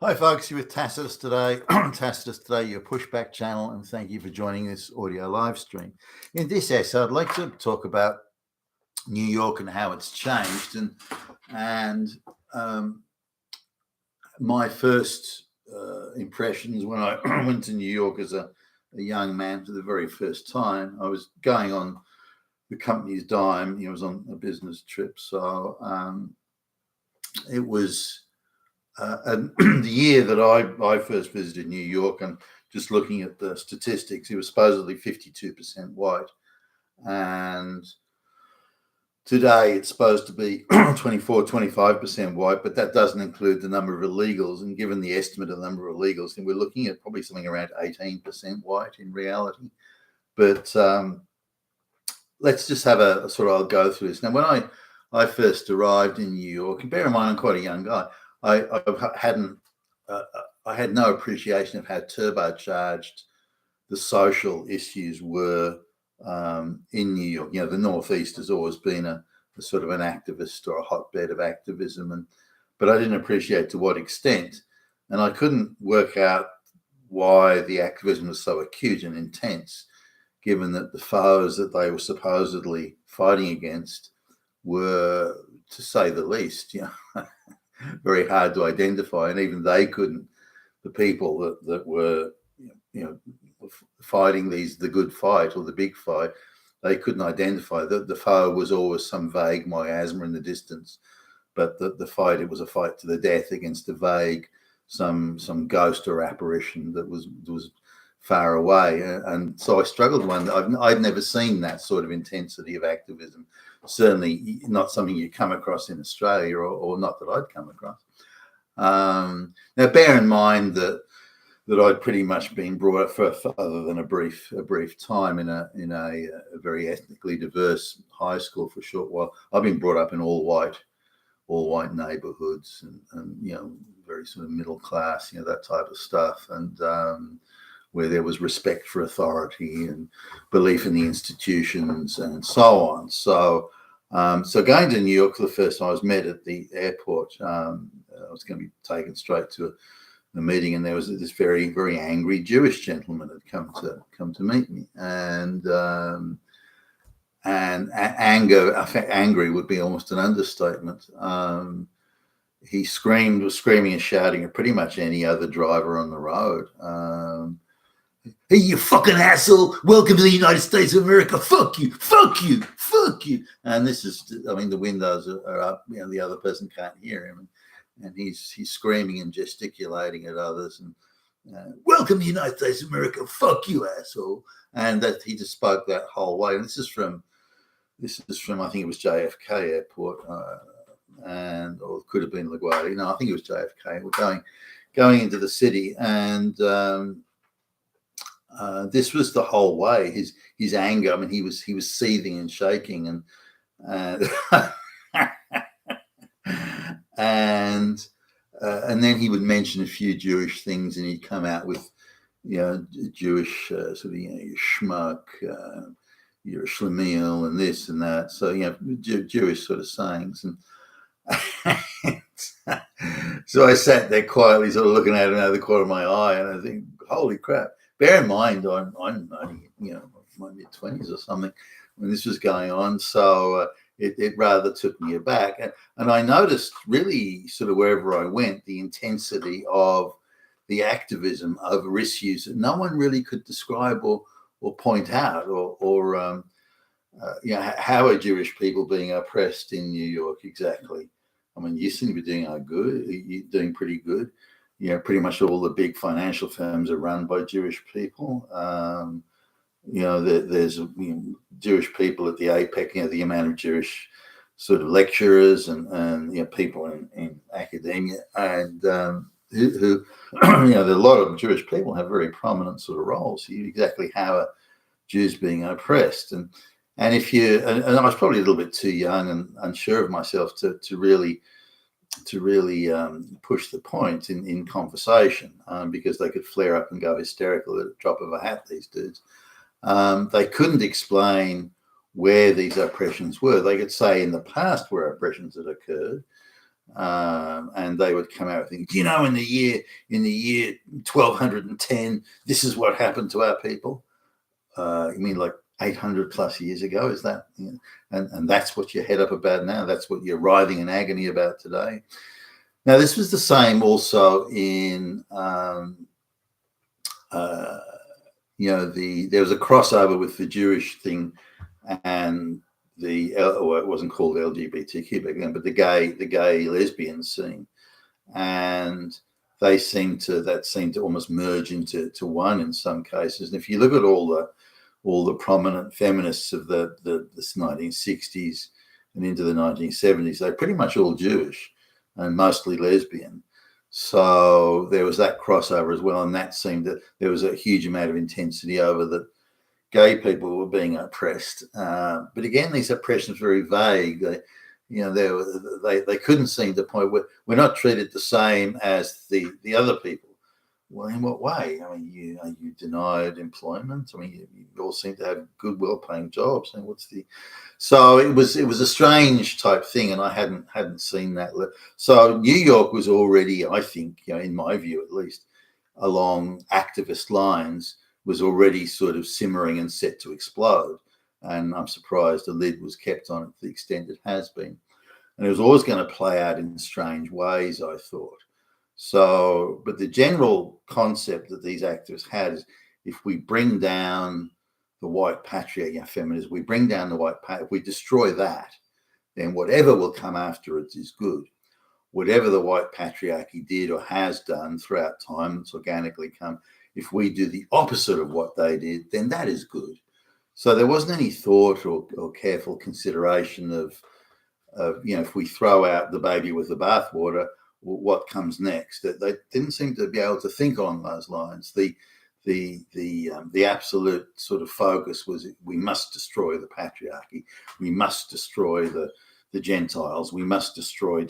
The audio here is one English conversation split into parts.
Hi, folks. You're with Tacitus today. Tacitus today, your pushback channel, and thank you for joining this audio live stream. In this essay, I'd like to talk about New York and how it's changed, and my first impressions when I went to New York as a young man for the very first time. I was going on the company's dime. I was on a business trip, so it was. And the year that I first visited New York, and just looking at the statistics, it was supposedly 52% white. And today it's supposed to be 25% white, but that doesn't include the number of illegals. And given the estimate of the number of illegals, then we're looking at probably something around 18% white in reality. But let's just have a sort of, I'll go through this. Now, when I first arrived in New York, and bear in mind, I'm quite a young guy, I had no appreciation of how turbocharged the social issues were in New York. The Northeast has always been a sort of an activist or a hotbed of activism, but I didn't appreciate to what extent, and I couldn't work out why the activism was so acute and intense, given that the foes that they were supposedly fighting against were, to say the least, very hard to identify, and even they couldn't. The people that were, fighting the good fight or the big fight, they couldn't identify. The foe was always some vague miasma in the distance, but the fight, it was a fight to the death against a vague, some ghost or apparition that was far away. And so I struggled I'd never seen that sort of intensity of activism. Certainly not something you come across in Australia, or not that I'd come across. Now, bear in mind that I'd pretty much been brought up for other than a brief time in a very ethnically diverse high school for a short while. I've been brought up in all white neighborhoods, and very sort of middle class, that type of stuff, and where there was respect for authority and belief in the institutions and so on. So going to New To the first time, I was met at the airport. I was going to be taken straight to a meeting, and there was this very, very angry Jewish gentleman had come to meet me, and angry would be almost an understatement. He was screaming and shouting at pretty much any other driver on the road. Hey, you fucking asshole! Welcome to the United States of America. Fuck you! Fuck you! Fuck you! And this is, the windows are up. The other person can't hear him, and he's screaming and gesticulating at others. And welcome to the United States of America. Fuck you, asshole! And that he just spoke that whole way. And this is from I think it was JFK Airport, or it could have been LaGuardia. No, I think it was JFK. We're going into the city, and this was the whole way. His anger. He was seething and shaking, and and then he would mention a few Jewish things, and he'd come out with Jewish sort of you schmuck, you're a schlemiel, and this and that. So Jewish sort of sayings, and so I sat there quietly, sort of looking at him out of the corner of my eye, and I think, holy crap. Bear in mind, I'm only, my mid-20s or something when this was going on. So it rather took me aback. And I noticed really sort of wherever I went, the intensity of the activism over issues that no one really could describe or point out, or how are Jewish people being oppressed in New York exactly? You seem to be doing good. You're doing pretty good. Pretty much all the big financial firms are run by Jewish people. There's Jewish people at the APEC. The amount of Jewish sort of lecturers and people in academia, and who a lot of Jewish people have very prominent sort of roles. Exactly how are Jews being oppressed, and if and I was probably a little bit too young and unsure of myself to really push the point in conversation, because they could flare up and go hysterical at a drop of a hat, these dudes. They couldn't explain where these oppressions were. They could say in the past where oppressions had occurred, and they would come out with things. Do you know in the year 1210, this is what happened to our people? You mean like 800 plus years ago? Is that? And that's what you're head up about now. That's what you're writhing in agony about today. Now, this was the same also in, there was a crossover with the Jewish thing and it wasn't called LGBTQ back then, but the gay lesbian scene, and that seemed to almost merge into one in some cases. And if you look at all the prominent feminists of the 1960s and into the 1970s, they're pretty much all Jewish and mostly lesbian. So there was that crossover as well, and that seemed that there was a huge amount of intensity over that gay people were being oppressed. But again, these oppressions were very vague. They couldn't seem to point where we're not treated the same as the other people. Well, in what way? I mean, are you denied employment? I mean, you all seem to have good, well-paying jobs. And so it was a strange type thing, and I hadn't seen that. So New York was already, I think, in my view at least, along activist lines, was already sort of simmering and set to explode. And I'm surprised the lid was kept on it to the extent it has been. And it was always going to play out in strange ways, I thought. So, but the general concept that these activists had is if we bring down the white patriarchy, feminism, we bring down the white patriarchy, if we destroy that, then whatever will come after it is good. Whatever the white patriarchy did or has done throughout time, it's organically come. If we do the opposite of what they did, then that is good. So there wasn't any thought or careful consideration of if we throw out the baby with the bathwater, what comes next. That they didn't seem to be able to think on those lines. The absolute sort of focus was we must destroy the patriarchy. We must destroy the Gentiles. We must destroy.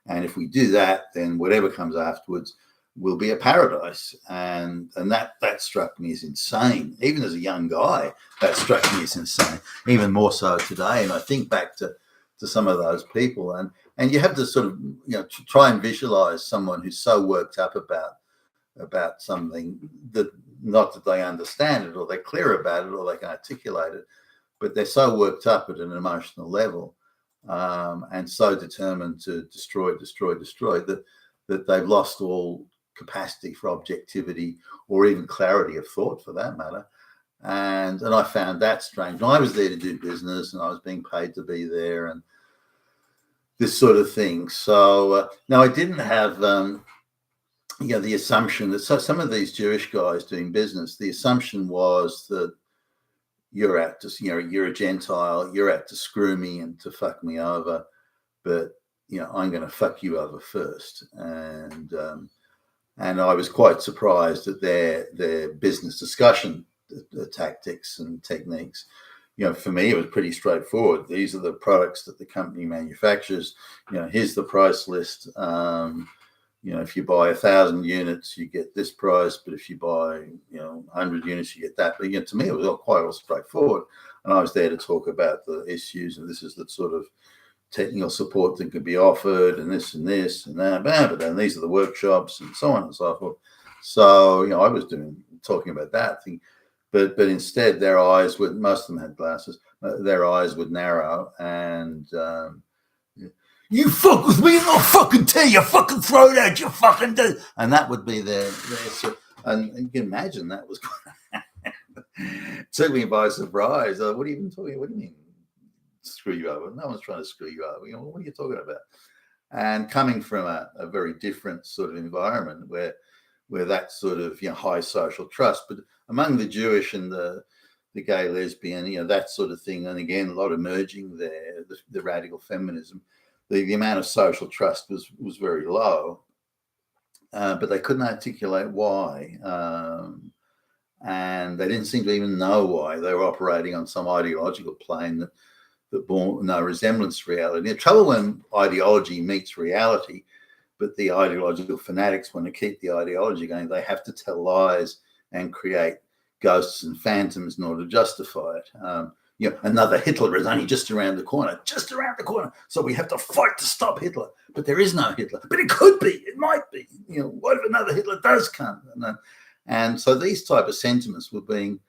And if we do that, then whatever comes afterwards will be a paradise. And that struck me as insane. Even as a young guy, that struck me as insane. Even more so today. And I think back to some of those people, and you have to sort of try and visualize someone who's so worked up about something that not that they understand it or they're clear about it or they can articulate it, but they're so worked up at an emotional level and so determined to destroy that they've lost all capacity for objectivity or even clarity of thought, for that matter. And I found that strange. I was there to do business, and I was being paid to be there, and this sort of thing. So now I didn't have the assumption that some of these Jewish guys doing business, the assumption was that you're out to, you're a Gentile, you're out to screw me and to fuck me over, but I'm going to fuck you over first. And I was quite surprised at their business discussion tactics and techniques. For me, it was pretty straightforward. These are the products that the company manufactures. Here's the price list. If you buy 1,000 units, you get this price. But if you buy, 100 units, you get that. But to me, it was all straightforward. And I was there to talk about the issues, and this is the sort of technical support that could be offered, and this and that. But then these are the workshops, and so on and so forth. So I was talking about that thing. But instead, their eyes would, most of them had glasses, their eyes would narrow, and you fuck with me and I'll fucking tear your fucking throat out, you fucking do. And that would be their and you can imagine that was took me by surprise. What are you even talking? What do you mean screw you over? No one's trying to screw you over. What are you talking about? And coming from a very different sort of environment where that sort of high social trust, but among the Jewish and the gay lesbian, that sort of thing, and again a lot emerging there, the radical feminism, the amount of social trust was very low, but they couldn't articulate why, and they didn't seem to even know why. They were operating on some ideological plane that bore no resemblance to reality. The trouble when ideology meets reality, but the ideological fanatics want to keep the ideology going, they have to tell lies and create ghosts and phantoms in order to justify it. another Hitler is only just around the corner. So we have to fight to stop Hitler. But there is no Hitler. But it could be. It might be. What if another Hitler does come? And so these type of sentiments were being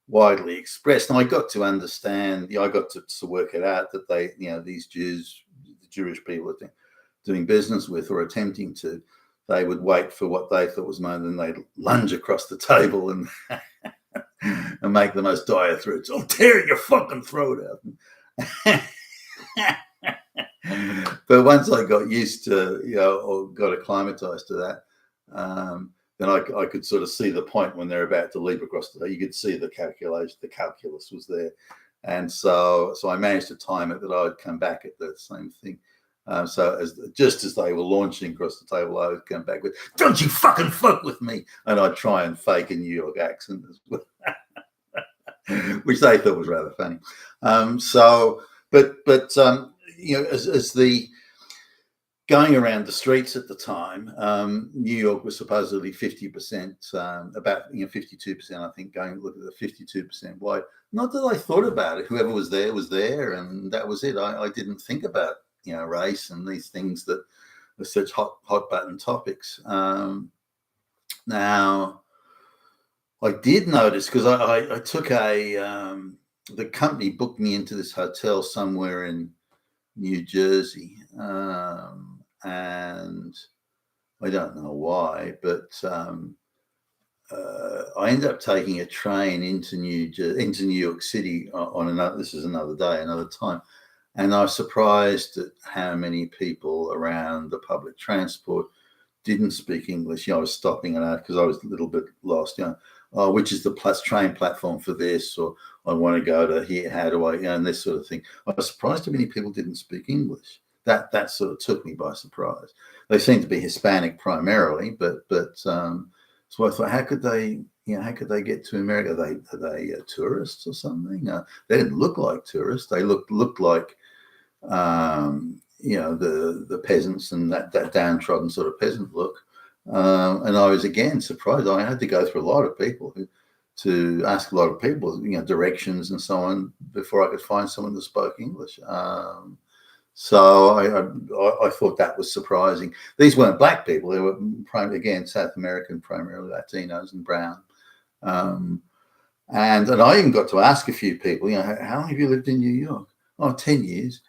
widely expressed. And I got to understand, I got to work it out that they, these Jews, the Jewish people doing business with or attempting to, they would wait for what they thought was mine, and they'd lunge across the table and and make the most dire threats. I'll tear your fucking throat out. But once I got used to, or got acclimatized to that, then I could sort of see the point when they're about to leap across the table. You could see the calculus was there. And so I managed to time it that I would come back at the same thing. So just as they were launching across the table, I would come back with, "Don't you fucking fuck with me," and I'd try and fake a New York accent as well, which they thought was rather funny. As the going around the streets at the time, New York was supposedly 50%, about 52%, I think. Going look at the 52% white. Not that I thought about it. Whoever was there, and that was it. I didn't think about race and these things that are such hot button topics. Now, I did notice, because I took the company booked me into this hotel somewhere in New Jersey, and I don't know why, but I ended up taking a train into New York City on another. This is another day, another time. And I was surprised at how many people around the public transport didn't speak English. I was stopping it out because I was a little bit lost. Which is the train platform for this, or I want to go to here. How do I? And this sort of thing. I was surprised how many people didn't speak English. That sort of took me by surprise. They seem to be Hispanic primarily, but so I thought, how could they get to America? Are they tourists or something? They didn't look like tourists. They looked like the peasants and that downtrodden sort of peasant look. And I was again surprised. I had to go through a lot of people to ask a lot of people, directions and so on before I could find someone that spoke English. So I thought that was surprising. These weren't black people. They were, again, South American, primarily Latinos and brown. And I even got to ask a few people, how long have you lived in New York? Oh, 10 years.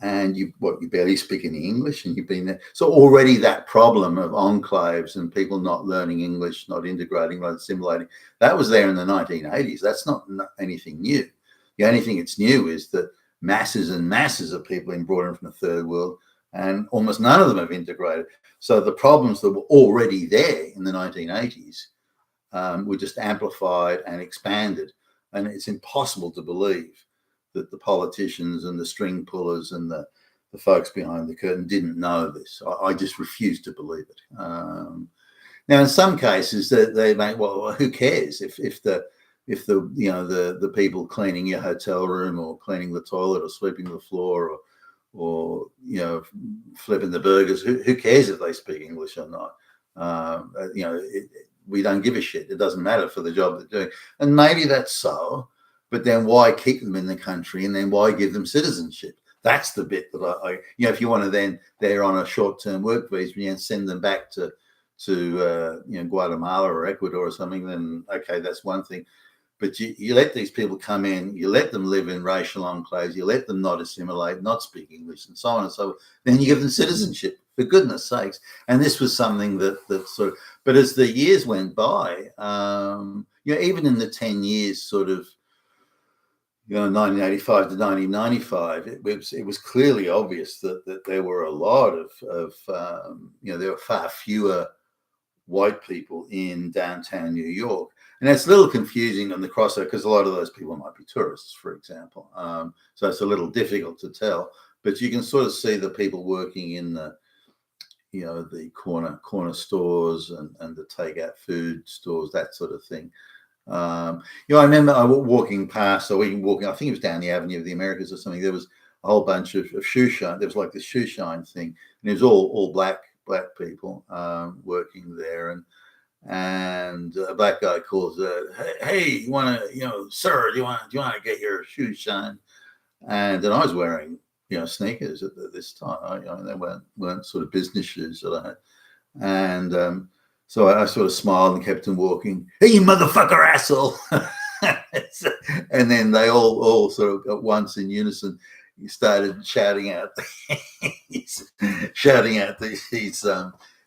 And you barely speak any English, and you've been there. So already that problem of enclaves and people not learning English, not integrating, not assimilating, that was there in the 1980s. That's not anything new. The only thing that's new is that masses and masses of people being brought in from the third world, and almost none of them have integrated. So the problems that were already there in the 1980s were just amplified and expanded. And it's impossible to believe that the politicians and the string pullers and the folks behind the curtain didn't know this. I just refuse to believe it. Now, in some cases, they make, well, who cares if the people cleaning your hotel room or cleaning the toilet or sweeping the floor or flipping the burgers, who cares if they speak English or not? We don't give a shit. It doesn't matter for the job they're doing. And maybe that's so. But then why keep them in the country, and then why give them citizenship? That's the bit that I if you want to then, they're on a short-term work visa and send them back to Guatemala or Ecuador or something, then okay, that's one thing. But you let these people come in, you let them live in racial enclaves, you let them not assimilate, not speak English, and so on and so on. Then you give them citizenship, for goodness sakes. And this was something that sort of. But as the years went by, even in the 10 years, sort of. 1985 to 1995, it was clearly obvious that there were a lot of there were far fewer white people in downtown New York, and it's a little confusing on the crossover because a lot of those people might be tourists, for example. So it's a little difficult to tell, but you can sort of see the people working in the the corner stores and the takeout food stores, that sort of thing. I remember I was walking past, I think it was down the Avenue of the Americas or something. There was a whole bunch of shoe shine. There was like the shoe shine thing, and it was all black people working there. and a black guy calls, "Hey, you want to, sir, do you want to get your shoes shined?" And then I was wearing, sneakers at this time. They weren't sort of business shoes that I had, and so I sort of smiled and kept on walking. "Hey, you motherfucker, asshole!" And then they all sort of at once in unison started shouting out these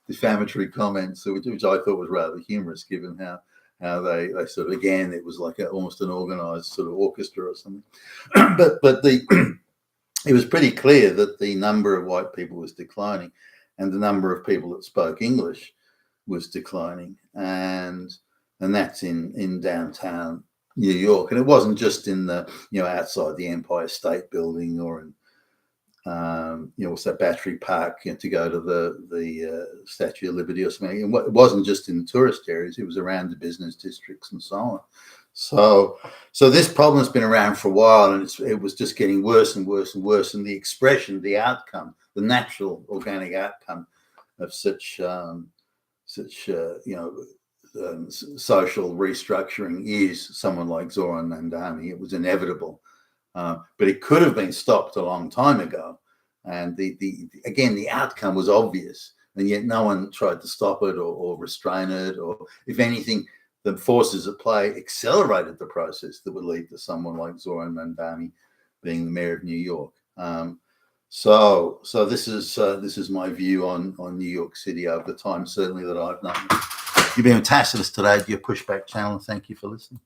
defamatory comments, which I thought was rather humorous, given how they sort of, again, it was like almost an organized sort of orchestra or something. but it was pretty clear that the number of white people was declining, and the number of people that spoke English was declining, and that's in downtown New York. And it wasn't just in the outside the Empire State Building or in what's that, Battery Park, to go to the Statue of Liberty or something. It wasn't just in the tourist areas; it was around the business districts and so on. So this problem has been around for a while, and it was just getting worse and worse and worse. And the expression, the outcome, the natural organic outcome of such social restructuring is someone like Zoran Mandani. It was inevitable, but it could have been stopped a long time ago. And the outcome was obvious, and yet no one tried to stop it or restrain it, or if anything, the forces at play accelerated the process that would lead to someone like Zoran Mandani being the mayor of New York. So this is my view on New York City over the time, certainly, that I've known. You've been fantastic today, your Pushback channel. Thank you for listening.